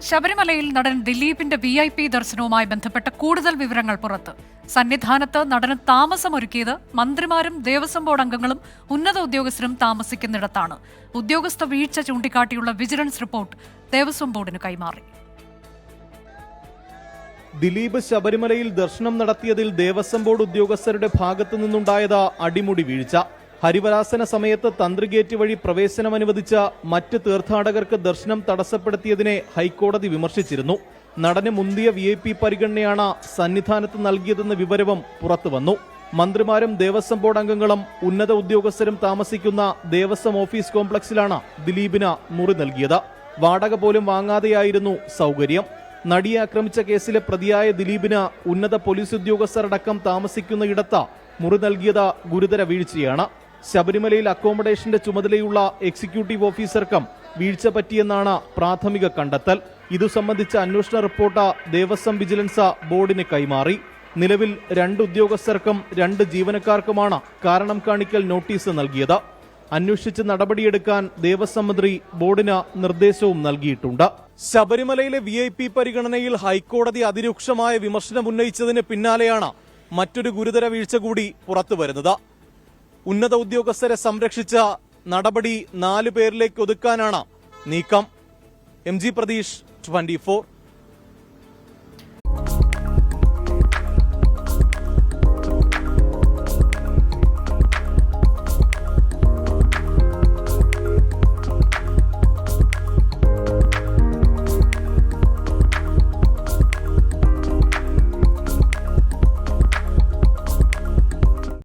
ശബരിമലയിൽ നടൻ ദിലീപിന്റെ VIP ദർശനവുമായി ബന്ധപ്പെട്ട കൂടുതൽ വിവരങ്ങൾ പുറത്ത്. സന്നിധാനത്ത് നടന് താമസമൊരുക്കിയത് മന്ത്രിമാരും ദേവസ്വം ബോർഡ് അംഗങ്ങളും ഉന്നത ഉദ്യോഗസ്ഥരും താമസിക്കുന്നിടത്താണ്. ഉദ്യോഗസ്ഥ വീഴ്ച ചൂണ്ടിക്കാട്ടിയുള്ള വിജിലൻസ് റിപ്പോർട്ട് ദേവസ്വം ബോർഡിന് കൈമാറി. ദിലീപ് ശബരിമലയിൽ ദർശനം നടത്തിയതിൽ ദേവസ്വം ബോർഡ് ഉദ്യോഗസ്ഥരുടെ ഭാഗത്തു നിന്നുണ്ടായത് അടിമുടി വീഴ്ച. ഹരിവരാസന സമയത്ത് തന്ത്രിഗേറ്റ് വഴി പ്രവേശനം അനുവദിച്ച മറ്റ് തീർത്ഥാടകർക്ക് ദർശനം തടസ്സപ്പെടുത്തിയതിനെ ഹൈക്കോടതി വിമർശിച്ചിരുന്നു. നടന് മുന്തിയ VIP പരിഗണനയാണ് സന്നിധാനത്ത് നൽകിയതെന്ന വിവരവും പുറത്തുവന്നു. മന്ത്രിമാരും ദേവസ്വം ബോർഡ് അംഗങ്ങളും ഉന്നത ഉദ്യോഗസ്ഥരും താമസിക്കുന്ന ദേവസ്വം ഓഫീസ് കോംപ്ലക്സിലാണ് ദിലീപിന് മുറി നൽകിയത്. വാടക പോലും വാങ്ങാതെയായിരുന്നു സൗകര്യം. നടിയെ ആക്രമിച്ച കേസിലെ പ്രതിയായ ദിലീപിന് ഉന്നത പോലീസ് ഉദ്യോഗസ്ഥരടക്കം താമസിക്കുന്ന ഇടത്ത് മുറി നൽകിയത് ഗുരുതര വീഴ്ചയാണ്. ശബരിമലയിൽ അക്കോമഡേഷന്റെ ചുമതലയുള്ള എക്സിക്യൂട്ടീവ് ഓഫീസർക്കും വീഴ്ച പറ്റിയെന്നാണ് പ്രാഥമിക കണ്ടെത്തൽ. ഇതു സംബന്ധിച്ച അന്വേഷണ റിപ്പോർട്ട് ദേവസ്വം വിജിലൻസ് ബോർഡിന് കൈമാറി. നിലവിൽ 2 ഉദ്യോഗസ്ഥർക്കും 2 ജീവനക്കാർക്കുമാണ് കാരണം കാണിക്കൽ നോട്ടീസ് നൽകിയത്. അന്വേഷിച്ച് നടപടിയെടുക്കാൻ ദേവസ്വം മന്ത്രി ബോർഡിന് നിർദ്ദേശവും നൽകിയിട്ടുണ്ട്. ശബരിമലയിലെ VIP പരിഗണനയിൽ ഹൈക്കോടതി അതിരൂക്ഷമായ വിമർശനം ഉന്നയിച്ചതിന് പിന്നാലെയാണ് മറ്റൊരു ഗുരുതര വീഴ്ച കൂടി പുറത്തുവരുന്നത്. ഉന്നത ഉദ്യോഗസ്ഥരെ സംരക്ഷിച്ച നടപടി 4 പേരിലേക്ക് ഒതുക്കാനാണ് നീക്കം. MG പ്രതീഷ്, 24.